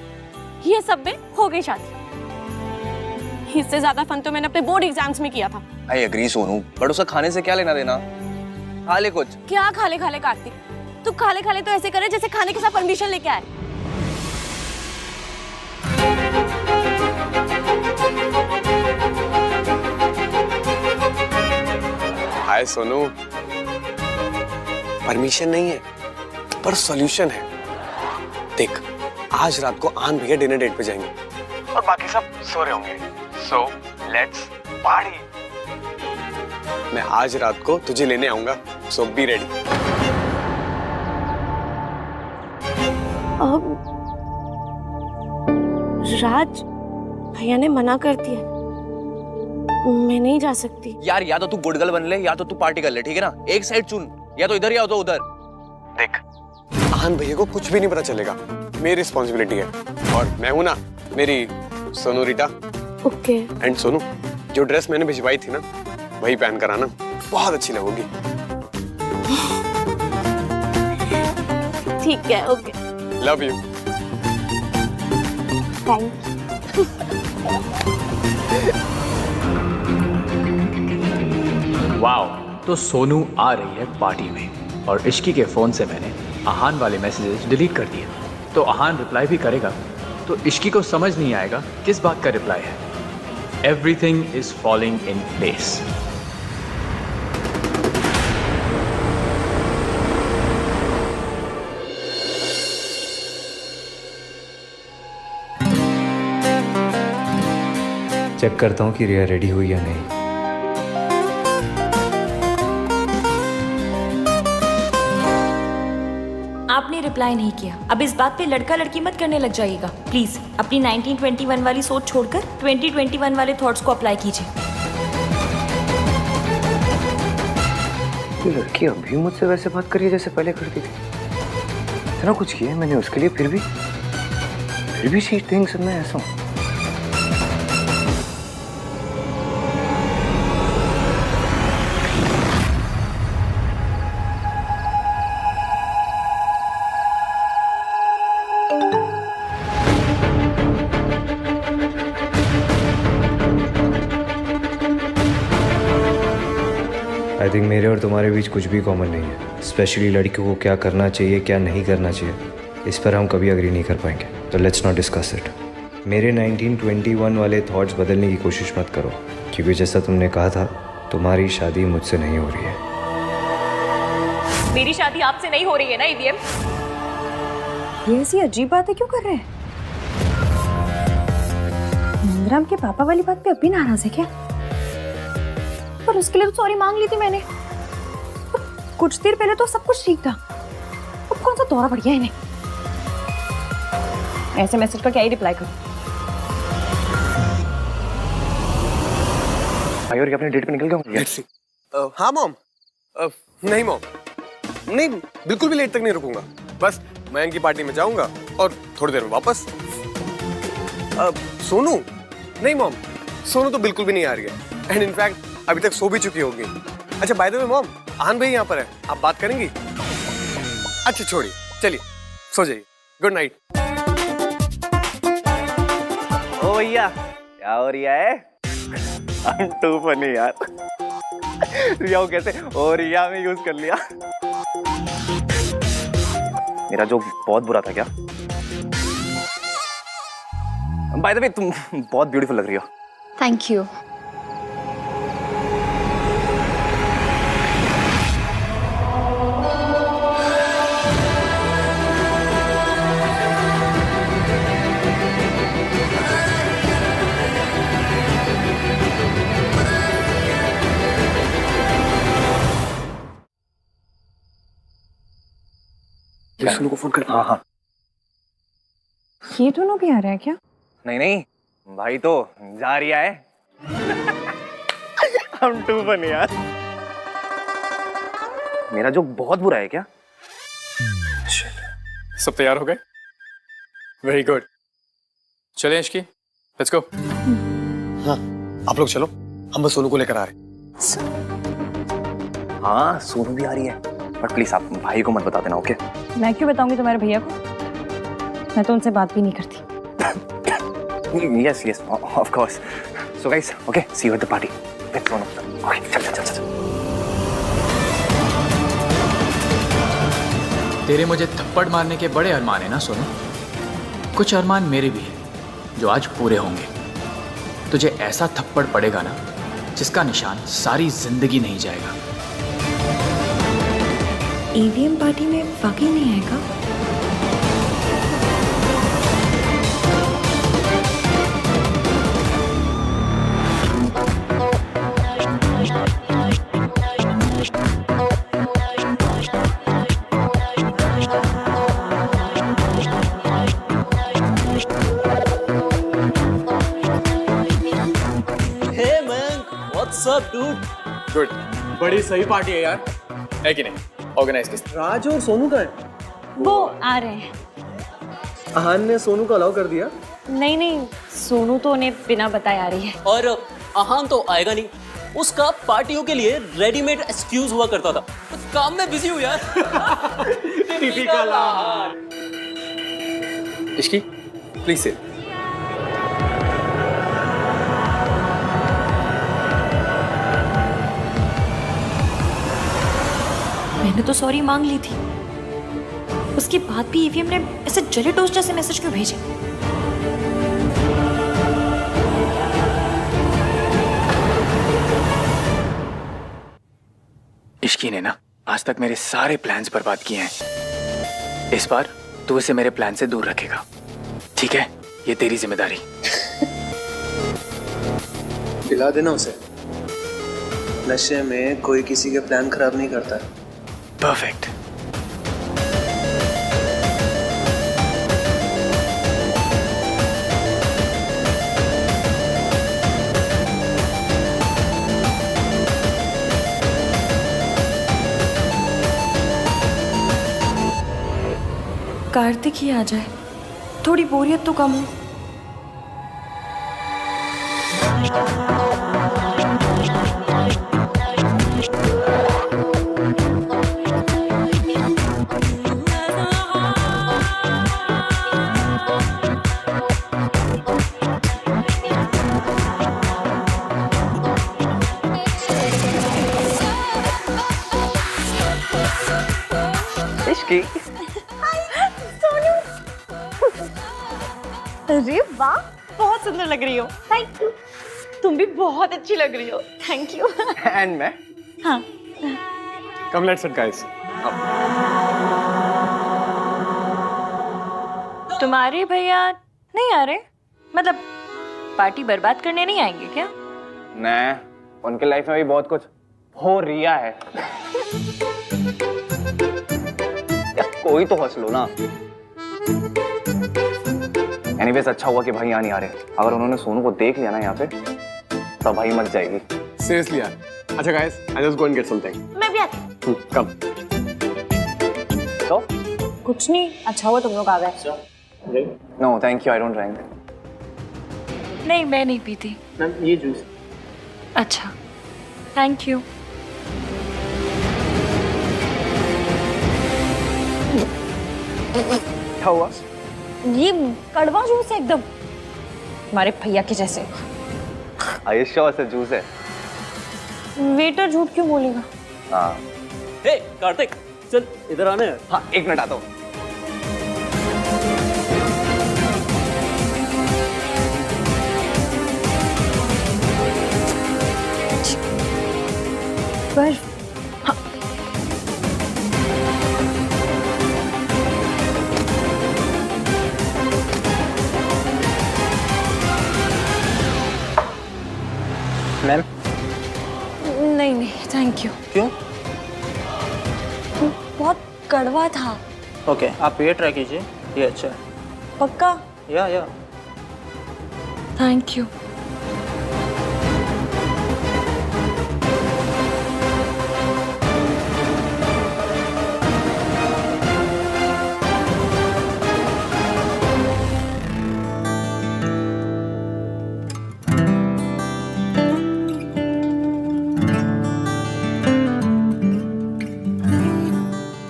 ये सब में हो गई शादी। इससे ज्यादा फन तो मैंने अपने बोर्ड एग्जाम्स में किया था। आई एग्री सोनू, बट उसका खाने से क्या लेना देना? खा ले कुछ। क्या खाले खाले कार्तिक? तू खाले खाले तो ऐसे करे जैसे खाने के साथ परमिशन लेके आए। हाय सोनू, परमिशन नहीं है पर सॉल्यूशन है। देख, आज रात को आन भैया डिनर डेट पे जाएंगे और बाकी सब सो रहे होंगे। So let's party. मैं आज रात को तुझे लेने आऊंगा, सो बी रेडी। राज, भैया ने मना कर दिया, मैं नहीं जा सकती। यार या तो तू गुड गर्ल बन ले या तो तू पार्टी कर ले, ठीक है ना? एक साइड चुन, या तो इधर या तो उधर। देख, आहान भैया को कुछ भी नहीं पता चलेगा, मेरी रिस्पॉन्सिबिलिटी है। और मैं हूं ना, मेरी सोनू रीटा। ओके। एंड सोनू, जो ड्रेस मैंने भिजवाई थी ना, वही पहन कर आना, बहुत अच्छी लगोगी। ठीक है, okay. Love you. Thank you. Wow, तो सोनू आ रही है पार्टी में, और इश्की के फोन से मैंने आहान वाले मैसेजेस डिलीट कर दिए। तो आहान रिप्लाई भी करेगा तो इश्की को समझ नहीं आएगा किस बात का रिप्लाई है। Everything is falling in place. Check करता हूँ कि रिया रेडी हुई या नहीं। आपने रिप्लाई नहीं किया। अब इस बात पे लड़का लड़की मत करने लग जाइएगा प्लीज। अपनी 1921 वाली सोच छोड़कर 2021 वाले थॉट्स को अप्लाई कीजिए। ये लड़की अभी मुझसे वैसे बात करी है जैसे पहले करती थी। इतना कुछ किया है मैंने उसके लिए, फिर भी शी थिंक्स मैं ऐसा हूँ। आई थिंक मेरे और तुम्हारे बीच कुछ भी कॉमन नहीं है, स्पेशली लड़कियों को क्या करना चाहिए क्या नहीं करना चाहिए, इस पर हम कभी अग्री नहीं कर पाएंगे। तो लेट्स नॉट डिस्कस इट। मेरे 1921 वाले थॉट्स बदलने की कोशिश मत करो, क्योंकि जैसा तुमने कहा था, तुम्हारी शादी मुझसे नहीं हो रही है। मेरी शादी आपसे नहीं हो रही है ना ईवीएम? ये ऐसी अजीब बातें क्यों कर रहे हैं? नंदराम के पापा वाली बात पे अब भी नाराज है क्या? पर उसके लिए तो सॉरी मांग ली थी मैंने। कुछ देर पहले तो सब कुछ ठीक था, अब कौन सा दौरा पड़ गया इन्हें? ऐसे मैसेज का क्या ही रिप्लाई करूं? भाई और अपने डेट पे निकल गया। हाँ मॉम। नहीं मॉम, नहीं, बिल्कुल भी लेट तक नहीं रुकूंगा। बस मयंक की पार्टी में जाऊंगा और थोड़ी देर में वापस। सोनू? नहीं मॉम, सोनू तो बिल्कुल भी नहीं आ रही है। एंड इनफैक्ट अभी तक सो भी चुकी होगी। अच्छा बाय द वे मॉम, आहान भाई यहाँ पर है, आप बात करेंगी? अच्छा छोड़िए, चलिए सो जाइए। Good night. ओ भैया, क्या हो रिया है? टू फनी यार। रिया को कैसे ओ रिया में यूज कर लिया। मेरा जोक बहुत बुरा था क्या? बाय द वे तुम बहुत ब्यूटीफुल लग रही हो। Thank you. सोनू को फोन कर। हाँ हाँ। ये दोनों भी आ रहे हैं क्या? नहीं नहीं, भाई तो जा रिया है। हम टू फनी यार। मेरा जोक बहुत बुरा है क्या? सब तैयार हो गए? Very good. चले इश्की, लेट्स गो। हाँ आप लोग चलो, हम बस सोनू को लेकर आ रहे हैं। हाँ सोनू भी आ रही है, बट प्लीज आप भाई को मत बता देना, ओके? मैं क्यों बताऊंगी तुम्हारे भैया को? मैं तो उनसे बात भी नहीं करती। Yes, yes, of course. So guys, okay, see you at the party. Let's go. Okay, चल. तेरे मुझे थप्पड़ मारने के बड़े अरमान है ना सोनू? कुछ अरमान मेरे भी हैं, जो आज पूरे होंगे। तुझे ऐसा थप्पड़ पड़ेगा ना, जिसका निशान सारी जिंदगी नहीं जाएगा। ईवीएम पार्टी में वाकई नहीं आएगा? Up dude? गुड, बड़ी सही पार्टी है यार, है कि नहीं? ऑर्गेनाइज किस राज और सोनू का है? वो आ रहे हैं। आहान ने सोनू को अलाउ कर दिया? नहीं नहीं, सोनू तो उन्हें बिना बताए आ रही है। और आहान तो आएगा नहीं, उसका पार्टियों के लिए रेडीमेड एक्सक्यूज हुआ करता था। काम में बिजी हूँ यार। Typical Aahan. Ishki, please sit. मैंने तो सॉरी मांग ली थी, उसके बाद भी ईवीएम ने ऐसे जले टोस्ट जैसे मैसेज क्यों भेजे? इश्की ने ना आज तक मेरे सारे प्लान्स बर्बाद किए हैं। इस बार तू इसे मेरे प्लान से दूर रखेगा, ठीक है? ये तेरी जिम्मेदारी। पिला देना उसे। नशे में कोई किसी के प्लान खराब नहीं करता है। परफेक्ट। कार्तिक ही आ जाए, थोड़ी बोरियत तो कम हो। इश्की, अरे वाह, बहुत सुंदर लग रही हो। Thank you. तुम भी बहुत अच्छी लग रही हो। Thank you. एंड मैं? हाँ। Come let's it guys. तुम्हारे भैया नहीं आ रहे? मतलब पार्टी बर्बाद करने नहीं आएंगे क्या? नहीं, उनके लाइफ में भी बहुत कुछ हो रिया है। यार कोई तो हंस लो ना। एनीवेज अच्छा हुआ कि भाई यहाँ नहीं आ रहे। अगर उन्होंने सोनू को देख लिया ना यहाँ पे तो भाई मर जाएगी। सीरियसली यार। अच्छा guys, I just go and get something. मैं भी आती। कम। तो कुछ नहीं, अच्छा हुआ तुम लोग आ गए। No thank you, I don't drink. नहीं, मैं नहीं पीती। मैम ये जूस। अच्छा, थैंक यू। क्या हुआ? ये कड़वा जूस है एकदम, हमारे भैया के जैसे। आयुष से जूस है। वेटर झूठ क्यों बोलेगा? हाँ। हे कार्तिक, चल इधर आने। हाँ, एक मिनट आता हूँ। पर मैम। नहीं नहीं, थैंक यू। क्यों? बहुत कड़वा था। ओके, आप ये ट्राई कीजिए, ये अच्छा है। पक्का? या thank you.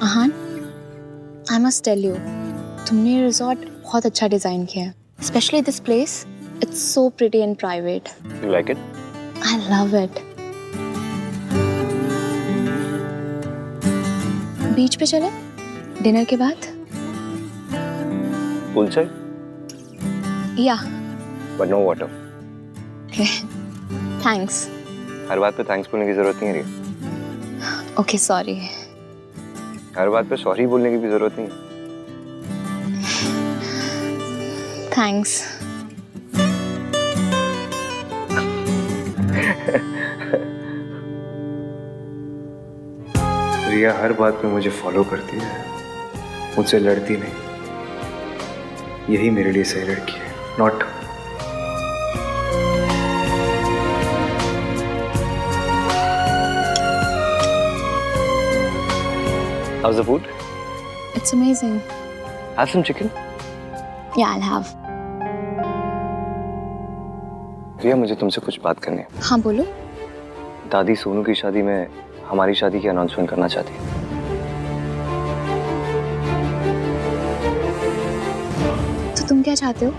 Aahan, I must tell you, तुमने ये रिजॉर्ट बहुत अच्छा डिजाइन किया है। Specially this place, it's so pretty and private. You like it? I love it. Beach पे चले डिनर के बाद? Pool side? या But no water. थैंक्स। हर बात पे थैंक्स बोलने की जरूरत नहीं है रिया। Okay sorry. हर बात पे सॉरी बोलने की भी जरूरत नहीं है। थैंक्स। रिया हर बात में मुझे फॉलो करती है, मुझसे लड़ती नहीं। यही मेरे लिए सही लड़की है, not How's the food? It's amazing. Have some chicken. Yeah, I'll have. रिया, मुझे तुमसे कुछ बात करनी है। हाँ बोलो। दादी सोनू की शादी में हमारी शादी की अनाउंसमेंट करना चाहती है। तो तुम क्या चाहते हो?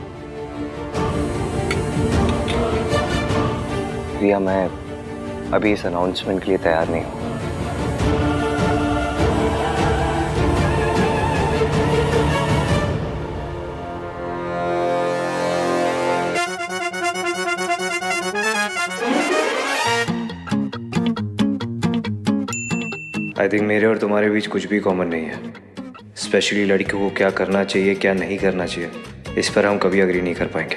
रिया, मैं अभी इस अनाउंसमेंट के लिए तैयार नहीं हूँ। आई थिंक मेरे और तुम्हारे बीच कुछ भी कॉमन नहीं है। स्पेशली लड़कियों को क्या करना चाहिए, क्या नहीं करना चाहिए, इस पर हम कभी अग्री नहीं कर पाएंगे।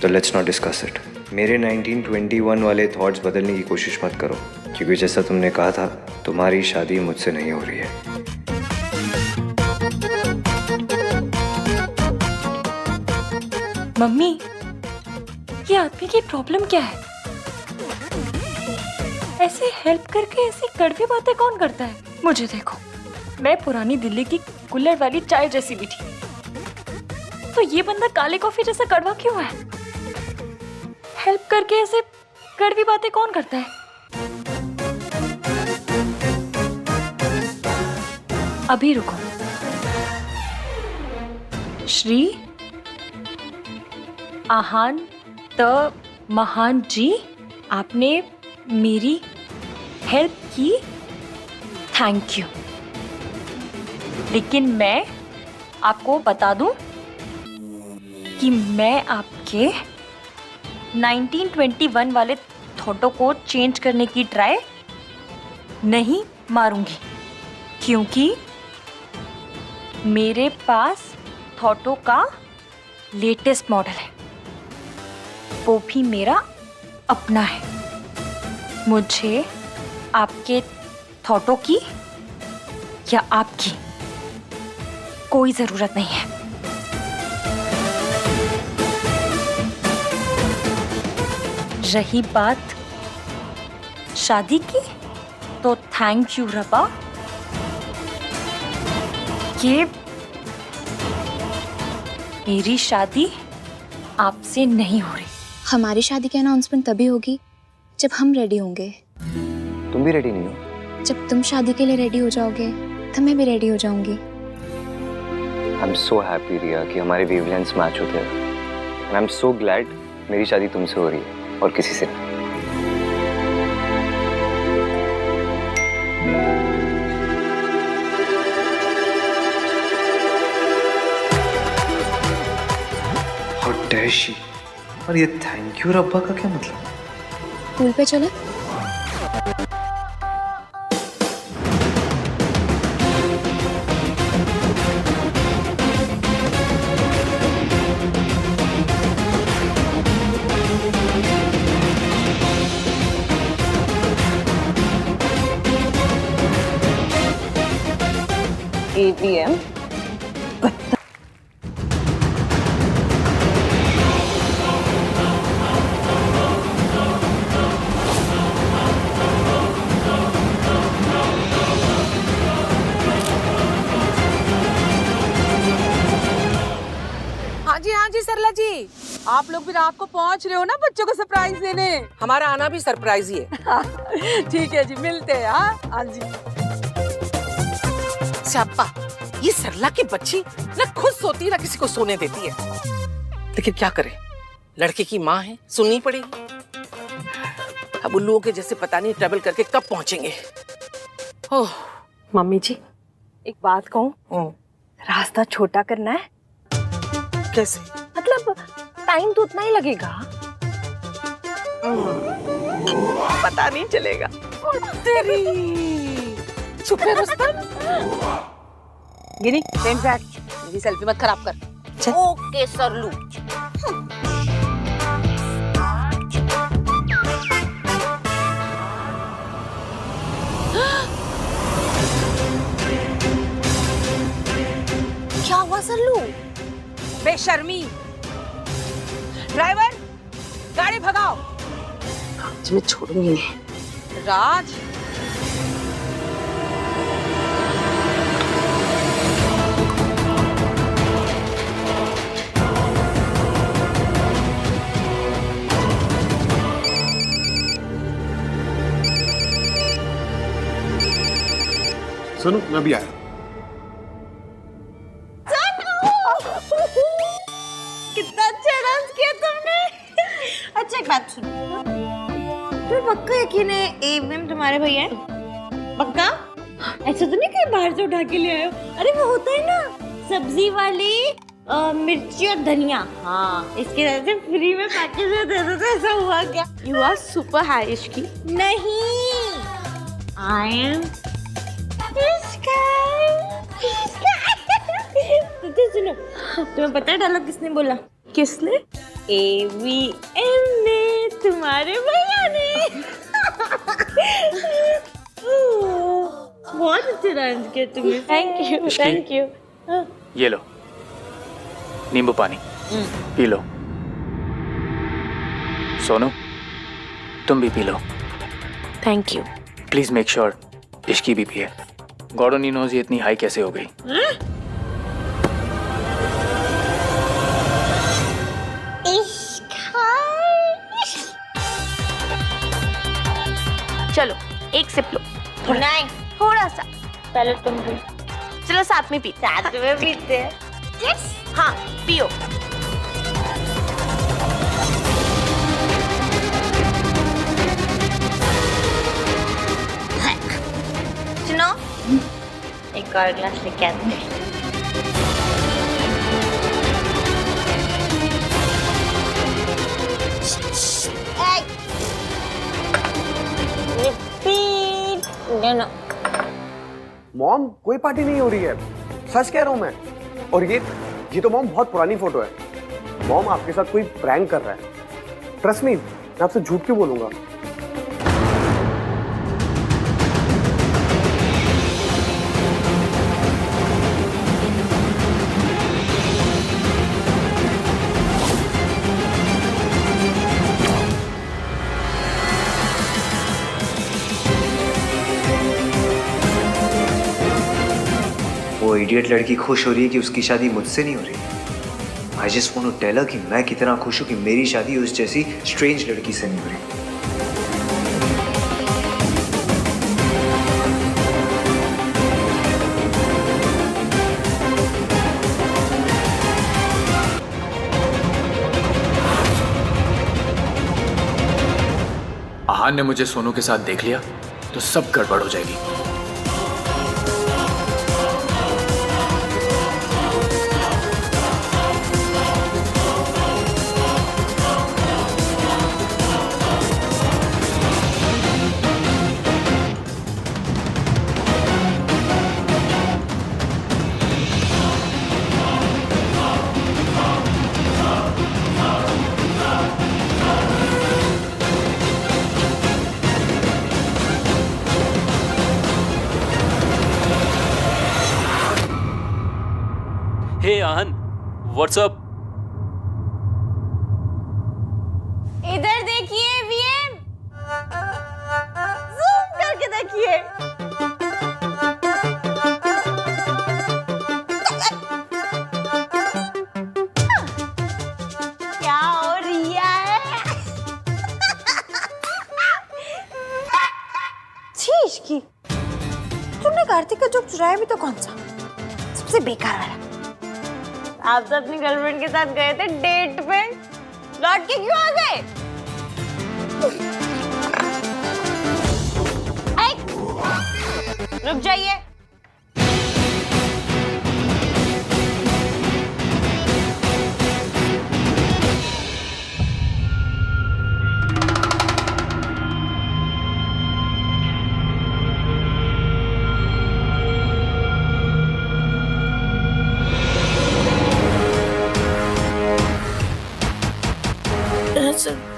तो लेट्स नॉट डिस्कस इट। मेरे 1921 वाले थॉट्स बदलने की कोशिश मत करो, क्योंकि जैसा तुमने कहा था, तुम्हारी शादी मुझसे नहीं हो रही है। मम्मी, ये आदमी की प्रॉब्लम क्या है? ऐसे हेल्प करके ऐसी कड़वी बातें कौन करता है? मुझे देखो, मैं पुरानी दिल्ली की कुल्हड़ वाली चाय जैसी भी थी, तो ये बंदा काले कॉफी जैसा कड़वा क्यों है? हेल्प करके ऐसे कड़वी बातें कौन करता है? अभी रुको। श्री आहान त महान जी, आपने मेरी हेल्प की, थैंक यू। लेकिन मैं आपको बता दूं कि मैं आपके 1921 वाले थॉटों को चेंज करने की ट्राई नहीं मारूंगी, क्योंकि मेरे पास थॉटों का लेटेस्ट मॉडल है, वो भी मेरा अपना है। मुझे आपके थॉटों की या आपकी कोई जरूरत नहीं है। रही बात शादी की, तो थैंक यू रबा, ये मेरी शादी आपसे नहीं हो रही। हमारी शादी की अनाउंसमेंट तभी होगी जब हम रेडी होंगे। तुम भी रेडी नहीं हो? जब तुम शादी के लिए रेडी हो जाओगे, तब मैं भी रेडी हो जाऊंगी। आई एम सो हैप्पी रिया कि हमारे वेवलेंथ्स मैच होते हैं। आई एम सो ग्लैड मेरी शादी तुमसे हो रही है और किसी से नहीं। How dare she? और ये थैंक यू रब्बा का क्या मतलब? पूल पे चले? ATM हाँ जी सरला जी, आप लोग भी रात को पहुंच रहे हो ना बच्चों को सरप्राइज देने? हमारा आना भी सरप्राइज ही है। ठीक है जी, मिलते हैं। हाँ जी। स्याप्पा, ये सरला की बच्ची ना खुद सोती ना किसी को सोने देती है, लेकिन क्या करे, लड़के की माँ है, सुननी पड़ेगी। अब उल्लुओं के जैसे पता नहीं ट्रेवल करके कब पहुंचेंगे। ओह मम्मी जी, एक बात कहूँ, रास्ता छोटा करना है। कैसे? मतलब टाइम तो उतना ही लगेगा, पता नहीं चलेगा। तेरी चुप है रुस्तम। गिनी, टेंट बैक, मेरी सेल्फी मत खराब कर। ओके सरलू। क्या हुआ सरलू? बेशर्मी। ड्राइवर, गाड़ी भगाओ। आज मैं छोड़ूंगी नहीं। राज, सुनो मैं भी आया। कितना अच्छा डांस किया तुमने। अच्छा एक बात सुनो, तुम्हें पक्का यकीन है एवं तुम्हारे भैया है? पक्का? ऐसा तो नहीं कहीं बाहर से उठा के ले आए हो? अरे वो होता है ना सब्जी वाली मिर्ची और धनिया, हाँ इसके वजह से फ्री में पैकेज में दे दो, तो ऐसा हुआ क्या? यू आर सुपर हाई इश्की। नहीं, आई एम तो सुनो, तुम्हें पता है डायलॉग किसने बोला? किसने? AVM ने, तुम्हारे भैया ने। बहुत अच्छा डांस किया तुमने। Thank you. ये लो नींबू पानी, पी लो। सोनू तुम भी P low. Thank you. Please make sure Ishki भी पिए। गॉड ओनली नोज ये इतनी हाई कैसे हो गई। चलो एक सिप लो। नहीं, थोड़ा सा। पहले तुम भी। चलो साथ में पीते। साथ में पीते हैं। यस हाँ पियो। सुनो, एक और ग्लास लेके आते हैं। Repeat. No. मॉम कोई पार्टी नहीं हो रही है, सच कह रहा हूँ मैं। और ये तो मॉम बहुत पुरानी फोटो है। मॉम आपके साथ कोई प्रैंक कर रहा है। ट्रस्ट मी, मैं आपसे झूठ क्यों बोलूंगा। वो इडियट लड़की खुश हो रही है कि उसकी शादी मुझसे नहीं हो रही। I just want to tell her कि मैं कितना खुश हूं कि मेरी शादी उस जैसी स्ट्रेंज लड़की से नहीं हो रही। आहान ने मुझे सोनू के साथ देख लिया तो सब गड़बड़ हो जाएगी। हे आहन, व्हाट्सअप? इधर देखिए वीएम, जूम करके देखिए। क्या हो रिया है? चीज की तुमने कार्तिक का जोक चुराया भी तो कौन सा? सबसे बेकार वाला। आप तो अपनी गर्लफ्रेंड के साथ गए थे डेट पे, लौट के क्यों आ गए? रुक जाइए।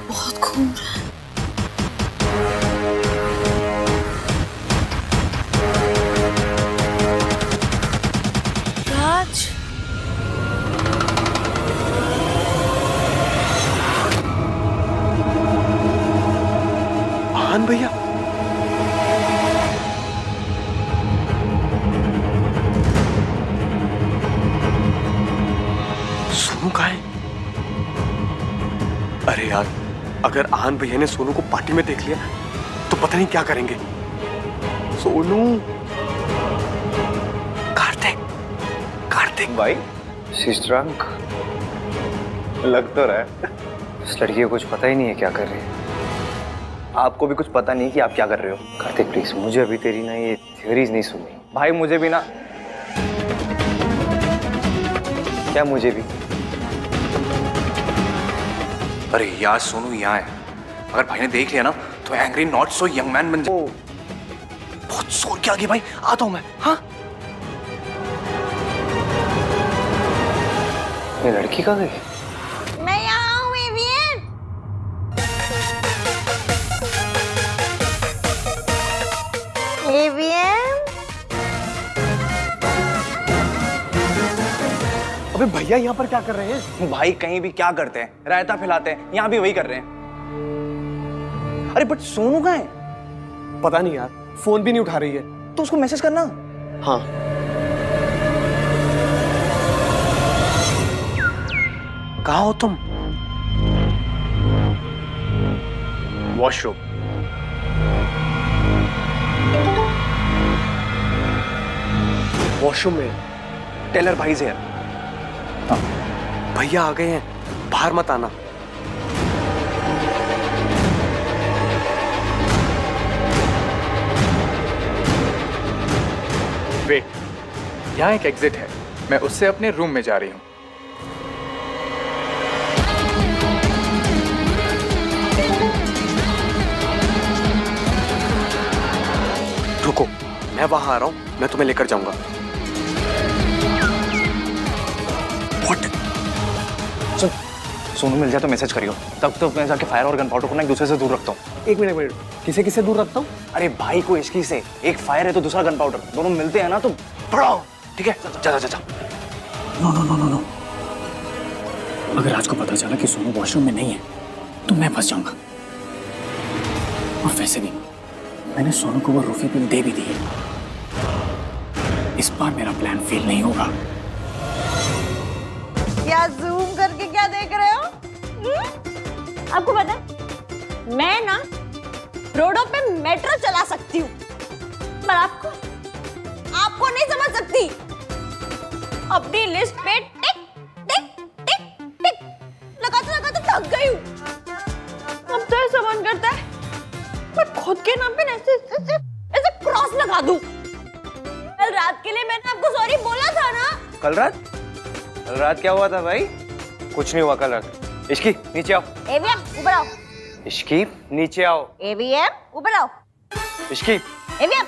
बहुत घूम रहा है। राज आहान भैया, सोनू कहाँ है? अरे यार, अगर आहान भैया ने सोनू को पार्टी में देख लिया तो पता नहीं क्या करेंगे। सोनू कार्तिक भाई She's drunk. लग तो रहा है। इस लड़की को कुछ पता ही नहीं है क्या कर रही है। आपको भी कुछ पता नहीं कि आप क्या कर रहे हो। कार्तिक प्लीज, मुझे अभी तेरी ना ये थियोरीज नहीं सुननी। भाई मुझे भी ना। क्या मुझे भी? अरे यार सोनू यहाँ है, अगर भाई ने देख लिया ना तो angry not so young man बन जाए। बहुत जोर के आगे भाई, आता हूँ मैं। हाँ ये लड़की कहाँ गई? मैं यहाँ हूँ एवियन। एवियन अबे भैया यहाँ पर क्या कर रहे हैं? भाई कहीं भी क्या करते हैं, रायता फैलाते हैं, यहाँ भी वही कर रहे हैं। अरे बट सोनू कहाँ है? पता नहीं यार, फोन भी नहीं उठा रही है। तो उसको मैसेज करना। हाँ कहाँ हो तुम? वॉशरूम। वॉशरूम में। टेलर भाई से है। भैया आ गए हैं, बाहर मत आना। वेट, यहाँ एक एग्जिट है, मैं उससे अपने रूम में जा रही हूँ। रुको, मैं वहां आ रहा हूँ, मैं तुम्हें लेकर जाऊंगा। What? सोनू मिल जाए तो मैसेज करियो, तब तो मैं जाके फायर और गन पाउडर को ना एक दूसरे से दूर रखता हूँ। एक मिनट, किसे किसे दूर रखता हूँ? अरे भाई को इश्की से, एक फायर है तो दूसरा गन पाउडर, दोनों मिलते हैं ना तो पड़ाओ। ठीक है, जा जा जा। No no no no no, अगर आज को पता चला कि सोनू वॉशरूम में नहीं है तो मैं फंस जाऊंगा। और वैसे भी मैंने सोनू को वो रूफी पिल दे भी दी है। इस बार मेरा प्लान फेल नहीं होगा। क्या जूम करके क्या देख रहे हो? आपको पता है, मैं ना रोडों पे मेट्रो चला सकती हूँ, पर आपको नहीं समझ सकती। अपनी लिस्ट पे टिक टिक टिक टिक लगाते थक गई हूँ। अब तो ऐसा मन करता है मैं खुद के नाम पे ऐसे क्रॉस लगा दूं। कल रात के लिए मैंने आपको सॉरी बोला था ना। कल रात क्या हुआ था भाई? कुछ नहीं हुआ कल रात। इश्की नीचे आओ। एवीएम ऊपर आओ। इश्की नीचे आओ। एवीएम ऊपर आओ। इश्की एवीएम,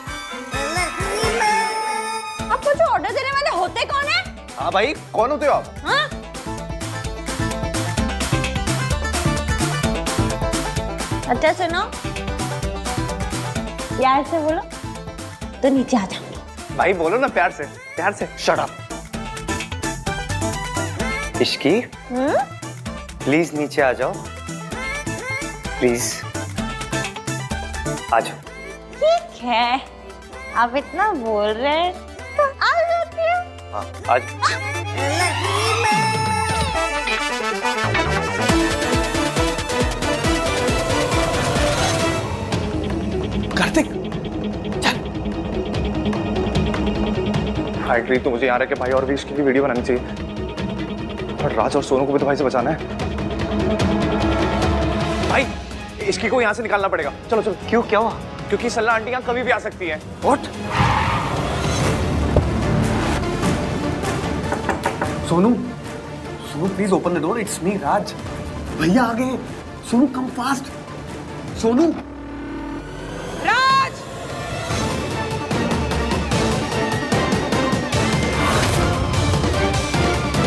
आपको जो ऑर्डर देने वाले होते कौन है? हाँ भाई, कौन होते हो आप? हाँ? अच्छा सुनो, प्यार से बोलो तो नीचे आ जाऊंगी। भाई बोलो ना प्यार से, प्यार से। Shut up. इश्की प्लीज नीचे आ जाओ, प्लीज आ जाओ। ठीक है, आप इतना बोल रहे हैं तो आ जाती हूँ। हाँ आ जाओ। कार्तिक फाइनली तो मुझे यहाँ रह के भाई और भी इसकी वीडियो बनानी चाहिए, और राज और सोनू को भी तो भाई से बचाना है। भाई इसकी को यहाँ से निकालना पड़ेगा। चलो चलो। क्यों, क्या हुआ? क्योंकि सल्ला आंटी यहाँ कभी भी आ सकती है। What? Sonu please open the door, it's me Raj. भैया आ गए। Sonu come fast. सोनू